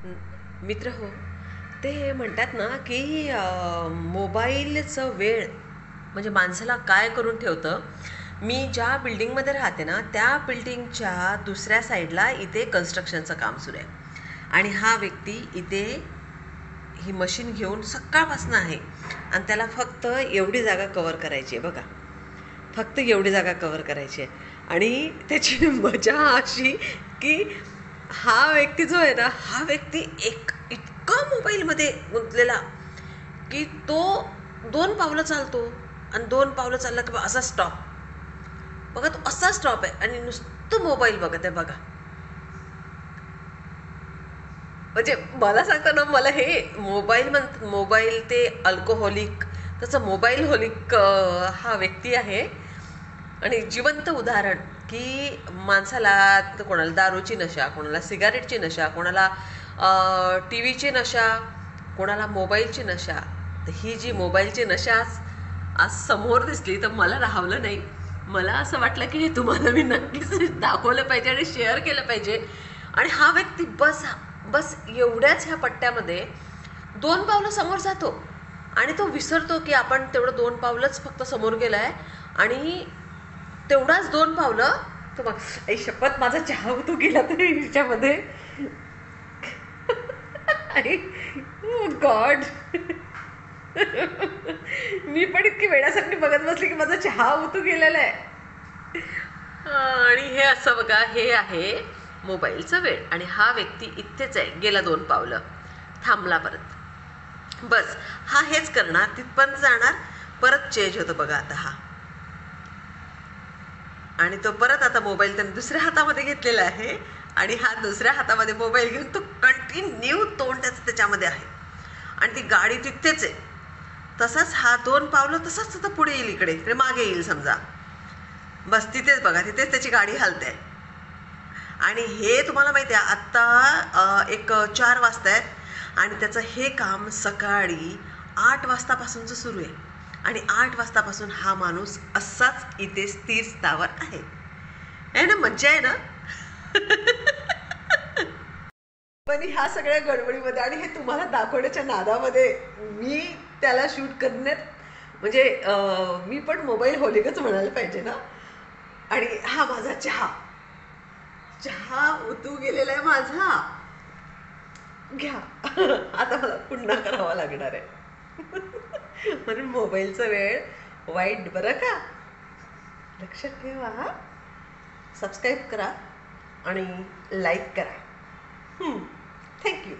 मित्र हो, ते म्हणतात ना की मोबाईलचं वेळ म्हणजे माणसाला काय करून ठेवतं. मी ज्या बिल्डिंगमध्ये राहते ना, त्या बिल्डिंगच्या दुसऱ्या साईडला इथे कन्स्ट्रक्शनचं काम सुरू आहे. आणि हा व्यक्ती इथे ही मशीन घेऊन सकाळपासून आहे आणि त्याला फक्त एवढी जागा कव्हर करायची आहे बघा. फक्त एवढी जागा कव्हर करायची आहे. आणि त्याची मजा अशी की हा व्यक्ती जो आहे ना, हा व्यक्ती इतका मोबाईलमध्ये गुंतलेला की तो 2 पावलं चालतो आणि 2 पावलं चालला की असा स्टॉप बघा. तो असा स्टॉप आहे आणि नुसतं मोबाईल बघत आहे बघा. म्हणजे मला सांगता ना, मला हे मोबाईल ते अल्कोहोलिक, तसं मोबाईल होलिक हा व्यक्ती आहे. आणि जिवंत उदाहरण की माणसाला कोणाला दारूची नशा, कोणाला सिगारेटची नशा, कोणाला टी व्हीची नशा, कोणाला मोबाईलची नशा. तर ही जी मोबाईलची नशा आज समोर दिसली तर मला राहावलं नाही. मला असं वाटलं की हे तुम्हाला मी नक्कीच दाखवलं पाहिजे आणि शेअर केलं पाहिजे. आणि हा व्यक्ती बस बस एवढ्याच ह्या पट्ट्यामध्ये 2 पावलं समोर जातो आणि तो विसरतो की आपण तेवढं 2 पावलंच फक्त समोर गेलं आहे. आणि तेवढाच 2 पावलं तो मग आई शपथ माझा चहा तू गेला तरी ह्याच्यामध्ये. आणि गॉड, मी पण इतकी वेड्यासारखी बघत बसली की माझा चहा उतू गेलेला आहे. आणि हे असं बघा, हे आहे मोबाईलचा वेळ. आणि हा व्यक्ती इथेच आहे, गेला 2 पावलं, थांबला परत. बस हा हेच करणार, तिथपर्यंत जाणार, परत चेंज होतो बघा आता हा. आणि तो परत आता मोबाईल त्याने दुसऱ्या हातामध्ये घेतलेला आहे आणि हा दुसऱ्या हातामध्ये मोबाईल घेऊन तो कंटिन्यू तोंड त्याच्यामध्ये आहे. आणि ती गाडी तिथेच आहे. तसाच हा 2 पावलं तसाच आता पुढे येईल, इकडे इकडे मागे येईल समजा. बस तिथेच बघा, तिथेच त्याची गाडी हलते. आणि हे तुम्हाला माहिती आहे आत्ता एक 4 वाजता आहेत आणि त्याचं हे काम सकाळी 8 वाजतापासूनचं सुरू आहे. आणि 8 वाजतापासून हा माणूस असाच इथे स्थिर स्थावर आहे ना. मज्जा आहे ना. पण ह्या सगळ्या गडबडीमध्ये आणि हे तुम्हाला दाखवण्याच्या नादामध्ये मी त्याला शूट करण्यात म्हणजे मी पण मोबाईल होलिकच म्हणायला पाहिजे ना. आणि हा माझा चहा चहा ओतू गेलेला आहे माझा. घ्या. आता मला पुन्हा करावा लागणार आहे. म्हणून मोबाईलचा वेळ वाईट बरं का. लक्षात ठेवा. सबस्क्राईब करा आणि लाईक करा. थँक्यू.